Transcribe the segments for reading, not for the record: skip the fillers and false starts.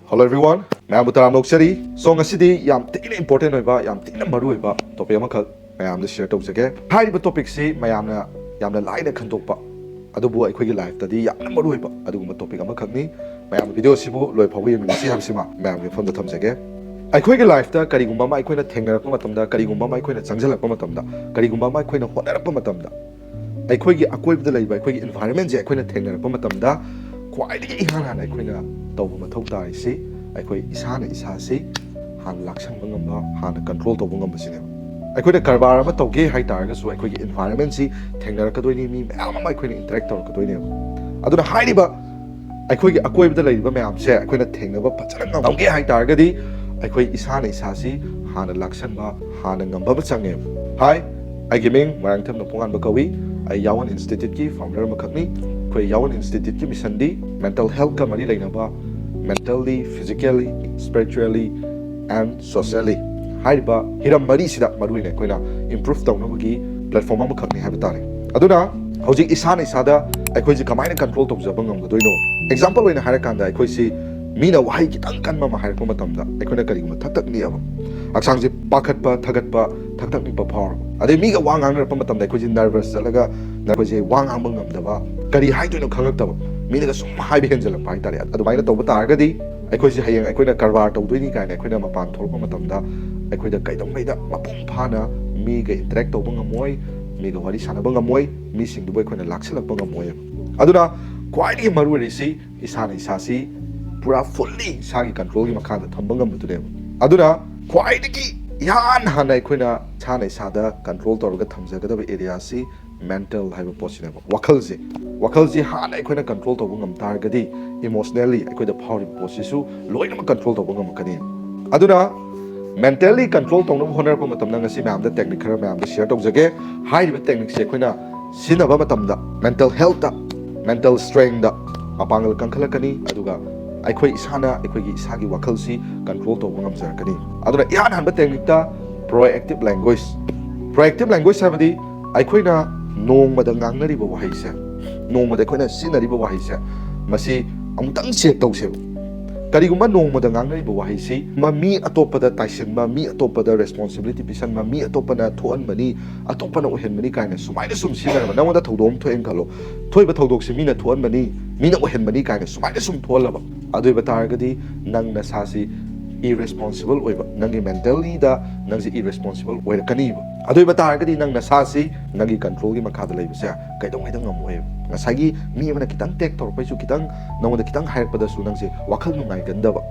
Hello everyone, I am Taram Noksari. So ngasidi yam tina important oiba yam tina maru oiba topic amakak mayam da share tawjage. Hairiba topic si mayamna laina khandokpa adubu aikhoi life tadi yamna maru oiba aduguma topic amakak ni mayam video sibu loi phawi yemisi hamsima mayam ge phone da thamjage. Aikhoi life ta karigumba ma aikhoina thengnarakpa matamda karigumba ma aikhoina changjalakpa matamda karigumba ma aikhoina honarakpa matamda aikhoi gi akoibda laiba aikhoi gi environment je aikhoina thengnarakpa matamda ख्वाइदगी इहान अखोइना तौबा मथौ तारिसि अखोइ इसाना इसासि हान लाक्संबा ngamba हान control तौबा ngamba सिने अखोइना कारबार अमा तौगे high तारगसु अखोइगी environment सि थेंगरकदोइनि मी मयाम अमा अखोइना interact तौरकदोइनि अदुना हाइरिबा अखोइगी अकोइबदा लैरिबा मयाम से अखोइना थेंगनबा फजना ngambge high तारगदि अखोइ इसाना इसासि हान लाक्संबा हान ngamba चंगे हाइ आइगे मिंग मोइरांगथेम नोंपाओकनबा कवि आई यावन इंस्टीट्यूट की founder मखकनि Yawon Institute ki mission di mental health ka mari lainaba mentally, physically, spiritually and socially haiba hiram mari sida maruine koina improve tawnabagi platform ama khakni haiba tare aduna hojik isana isada aikoi ji kamaina control tawjaba ngamgadoino example oina harakanda aikoi si mina wahai kitang kanma ma hairpa matamda aikoina kariguma thaktak ni aba aksang ji pakhatpa thagatpa thaktak ni pa phawr ade mi ga wangang ra pa matamda aikoi ji nervous laga nakoi ji wangang ngamdaba kari haidoi khangaktab mina ga sum haibe henjala pai tare adumaina tawba targadi aikoi si hayeng aikoina karbar tawdoini kaina aikoina mapan thorpa matamda aikoida kaidongmaida mapum phana mi ga interact tawba ngamoi mi ga wari sanaba ngamoi mi singdu boi khoina laksalakpa ngamoi aduna kwai maru risi isana isasi pura fully sagi control gi makha da thamba ngamdune aduna kwai digi yan hana aikoina chana isada control tawraga thamjagadaba area si mental haiba possible wakhalji hana aikoina control tawba ngam targadi emotionally aikoida power posisu loina ma control tawba ngam kani aduna mentally control tawna honar pa matamna ngasi ma'am da technique khara ma'am da share tawjage haiba technique se aikoina sinaba matamda mental health da mental strength da apangal kankhalakani aduga aikhoi isana aikhoigi isagi wakhalsi control tawba ngam jarakani aduna yan hanba technique da proactive language sabadi aikhoina nongmada ngangnariba wahaise nongmada aikoina sinariba wahaise masi amutang check tawse karigumba nongmada ngangnariba wahaisi mi atopada taisenba mi atopada responsibility pisanba mi atopana thoanmani atopana ohenmani kaina sumaina sum sinaraba namoda thodom thoen khalo thoiba thodokse mina thoanmani mina ohenmani kaina sumaina sum tholaba aduiba targadi nangna sasi irresponsible oiba nangi mentally da nangsi irresponsible oira kaniba aduiba targadi nangna sasi nangi control gi makada leibase kaidong kaidong ngamoy ngasagi mi mana kitang tek tor paisu kitang namoda kitang hair pada su nangsi wakhal nungai gandaba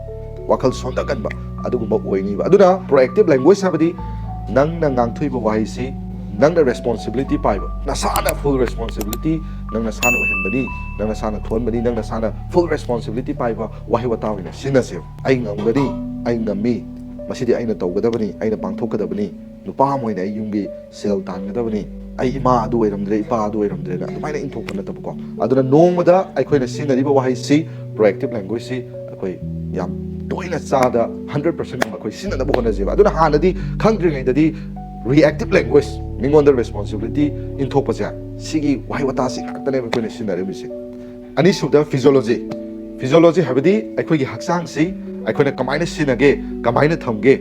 wakhal sonda ganba adugumba oiniba aduna proactive language sabadi nangna ngangthoiba waisi nangna responsibility paiba nasana full responsibility nangna sana ohenbani nangna sana thonbani nangna sana full responsibility paiba wahi watawina sinase ai ngamgadi ai ngami masidi aina tawgadabani aina pangthokadabani nupa moina ai yumgi sel tangadabani ai ima adu oiramdre ipa adu oiramdre na maina inthokpa natabko aduna nongmada aikhoina sinariba wahi si proactive language si akoi yam toina chada 100% akoi sinanaba honajeba aduna hanadi khangdringaidadi reactive language mingonda responsibility inthokpase sigi wahi wata si ngaktane akhoina sinaribisi ani suda physiology habidi aikhoigi haksang si aikoina kamaina sinage kamaina thamge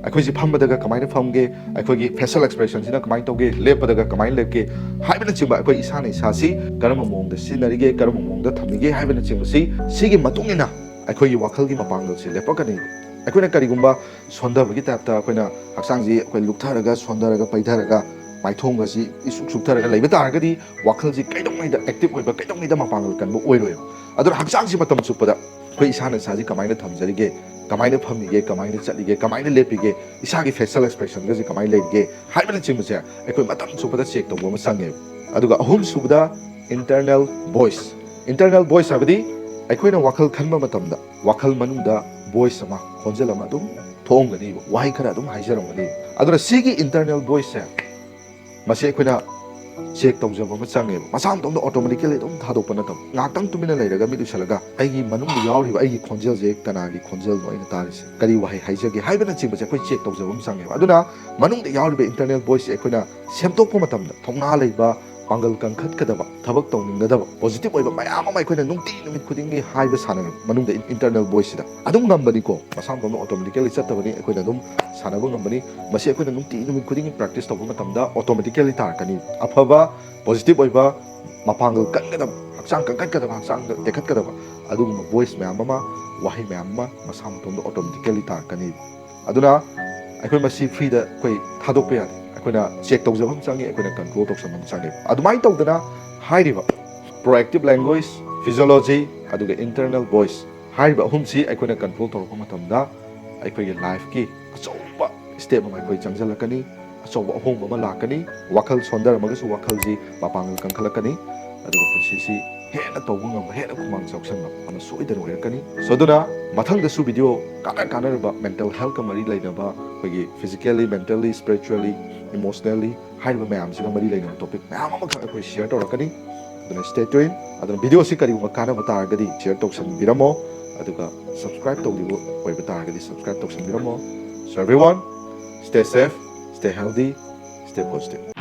aikoisi phambadaga kamaina phamge aikoigi facial expression sina kamaina toge lepadaga kamaina lepge haibana chimba akoi isana isasi karama mongda sinarige karama mongda thamige haibana chimbasi sigi matungina aikoigi wakhalgi mapangdal si lepakani aikoina karigumba sondabagi tapta aikoina haksangji akoi luktharaga sondaraga paitharaga maithonga si isuk suktaraga leiba taragadi wakhalji kaidongmaida active oiba kaidongmaida mapangdal kanbo oiroi adura haksangji matam chupada koi isana saji kamaina thamjarige kamaina phamige kamaina chalige kamaina lepige isagi facial expression gaji kamaina leige haibana chimse ekoi matam chupada check tawba ma sange aduga ahum subada internal voice abadi aikoina wakhal khanba matamda wakhal manungda voice ama khonjel ama dum thongani wahi khara dum haijarongani adura sigi internal voice se mase aikoina check tawjaba ma change masam tongda automatically dum thadokpa natam ngaktam tumina leiraga mi dusalaga aigi manung yauriba aigi khonjel je tanagi khonjel noina tarise kari wahi haijage haibana chingba koi check tawjaba ma change aduna manung de yauriba internal voice ekoina semtokpa matamda thongna leiba ꯄꯥꯡꯒꯜ ꯀꯟꯈꯠꯀꯗꯕ ꯊꯕꯛ ꯇꯧꯅꯤꯡꯒꯗꯕ ꯄꯣꯖꯤꯇꯤꯕ ꯑꯣꯏꯕ ꯃꯌꯥꯝ ꯑꯃ ꯑꯩꯈꯣꯏꯅ ꯅꯨꯃꯤꯠ ꯈꯨꯗꯤꯡꯒꯤ ꯍꯥꯏꯕ ꯁꯥꯟꯅꯕ ꯃꯅꯨꯡꯗ ꯏꯟꯇꯔꯅꯦꯜ ꯚꯣꯏꯁꯁꯤꯗ ꯑꯗꯨꯝ ꯉꯝꯕꯅꯤꯀꯣ ꯃꯁꯥ ꯃꯇꯣꯝꯇ ꯑꯣꯇꯣꯃꯦꯇꯤꯀꯦꯂꯤ ꯆꯠꯇꯕꯅꯤ ꯑꯩꯈꯣꯏꯅ ꯑꯗꯨꯝ ꯁꯥꯟꯅꯕ ꯉꯝꯕꯅꯤ ꯃꯁꯤ ꯑꯩꯈꯣꯏꯅ ꯅꯨꯃꯤꯠ ꯈꯨꯗꯤꯡꯒꯤ ꯄ꯭ꯔꯦꯛꯇꯤꯁ ꯇꯧꯕ ꯃꯇꯝꯗ ꯑꯣꯇꯣꯃꯦꯇꯤꯀꯦꯂꯤ ꯇꯥꯔꯛꯀꯅꯤ ꯑꯐꯕ ꯄꯣꯖꯤꯇꯤꯕ ꯑꯣꯏꯕ ꯃꯄꯥꯡꯒꯜ ꯀꯟꯒꯗꯕ ꯍꯛꯆꯥꯡ ꯀꯟꯈꯠꯀꯗꯕ ꯍꯛꯆꯥꯡꯗ ꯇꯦꯛꯈꯠꯀꯗꯕ ꯑꯗꯨꯒꯨꯝꯕ ꯚꯣꯏꯁ ꯃꯌꯥꯝ ꯑꯃ ꯋꯥꯍꯩ ꯃꯌꯥꯝ ꯑꯃ ꯃꯁꯥ ꯃꯇꯣꯝꯇ ꯑꯣꯇꯣꯃꯦꯇꯤꯀꯦꯂꯤ ꯇꯥꯔꯛꯀꯅꯤ ꯑꯗꯨꯅ ꯑꯩꯈꯣꯏ ꯃꯁꯤ ꯐ꯭ꯔꯤꯗ ꯑꯩꯈꯣꯏ ꯊꯥꯗꯣꯛꯄ ꯌꯥꯗꯦ ꯑꯩꯈꯣꯏꯅ ꯆꯦꯛ ꯇꯧꯖꯕ ꯑꯃ ꯆꯪꯉꯤ ꯑꯩꯈꯣꯏꯅ ꯀꯟꯇ꯭ꯔꯣꯜ ꯇꯧꯁꯟꯕ ꯑꯃ ꯆꯪꯉꯤ ꯑꯗꯨꯃꯥꯏꯅ ꯇꯧꯗꯅ ꯍꯥꯏꯔꯤꯕ ꯄ꯭ꯔꯣꯑꯦꯛꯇꯤꯞ ꯂꯦꯡꯒ꯭ꯋꯦꯖ ꯐꯤꯖꯤꯑꯣꯂꯣꯖꯤ ꯑꯗꯨꯒ ꯏꯟꯇꯔꯅꯦꯜ ꯚꯣꯏꯁ ꯍꯥꯏꯔꯤꯕ ꯑꯍꯨꯝꯁꯤ ꯑꯩꯈꯣꯏꯅ ꯀꯟꯇ꯭ꯔꯣꯜ ꯇꯧꯔꯛꯄ ꯃꯇꯝꯗ ꯑꯩꯈꯣꯏꯒꯤ ꯂꯥꯏꯐꯀꯤ ꯑꯆꯧꯕ ꯁ꯭ꯇꯦꯞ ꯑꯃ ꯑꯩꯈꯣꯏ ꯆꯪꯁꯤꯜꯂꯛꯀꯅꯤ ꯑꯆꯧꯕ ꯑꯍꯣꯡꯕ ꯑꯃ ꯂꯥꯛꯀꯅꯤ ꯋꯥꯈꯜ ꯁꯣꯟꯊꯔꯝꯃꯒꯁꯨ ꯋꯥꯈꯜꯁꯤ ꯃꯄꯥꯡꯒꯜ ꯀꯟꯈꯠꯂꯛꯀꯅꯤ ꯑꯗꯨꯒ ꯄꯨꯟꯁꯤꯁꯤ ꯍꯦꯟꯅ ꯇꯧꯕ ꯉꯝꯕ ꯍꯦꯟꯅ ꯈꯨꯃꯥꯡ ꯆꯥꯎꯁꯟꯕ ꯑꯃ ꯁꯣꯏꯗꯅ ꯑꯣꯏꯔꯛꯀꯅꯤ ꯁꯣ ꯑꯗꯨꯅ ꯃꯊꯪꯗꯁꯨ ꯚꯤꯗꯤꯑꯣ ꯀꯥꯟꯅꯔꯕ ꯃꯦꯟꯇꯦꯜ ꯍꯦꯜꯊꯀ ꯃꯔꯤ ꯂꯩꯅꯕ ꯑꯩꯈꯣꯏꯒꯤ ꯐꯤꯖꯤꯀꯦꯜꯂꯤ ꯃꯦꯟꯇꯦꯜꯂꯤ ꯁ꯭ꯄꯤꯔꯤꯆꯨꯋꯦꯜꯂꯤ ꯏꯃꯣꯁꯅꯦꯜꯂꯤ ꯍꯥꯏꯔꯤꯕ ꯃꯌꯥꯝꯁꯤꯒ ꯃꯔꯤ ꯂꯩꯅꯕ ꯇꯣꯄꯤꯛ ꯃꯌꯥꯝ ꯑꯃꯈꯛ ꯑꯩꯈꯣꯏ ꯁꯤꯌꯔ ꯇꯧꯔꯛꯀꯅꯤ ꯑꯗꯨꯅ ꯁ꯭ꯇꯦ ꯇ꯭ꯌꯨꯟ ꯑꯗꯨꯅ ꯚꯤꯗꯤꯑꯣꯁꯤ ꯀꯔꯤꯒꯨꯝꯕ ꯀꯥꯟꯅꯕ ꯇꯥꯔꯒꯗꯤ ꯁꯤꯌꯔ ꯇꯧꯁꯟꯕꯤꯔꯝꯃꯣ ꯑꯗꯨꯒ ꯁꯕꯁꯀ꯭ꯔꯥꯏꯕ ꯇꯧꯗ꯭ꯔꯤꯕ ꯑꯣꯏꯕ ꯇꯥꯔꯒꯗꯤ ꯁꯕꯁꯀ꯭ꯔꯥꯏꯕ ꯇꯧꯁꯟꯕꯤꯔꯝꯃꯣ so everyone stay safe stay healthy stay positive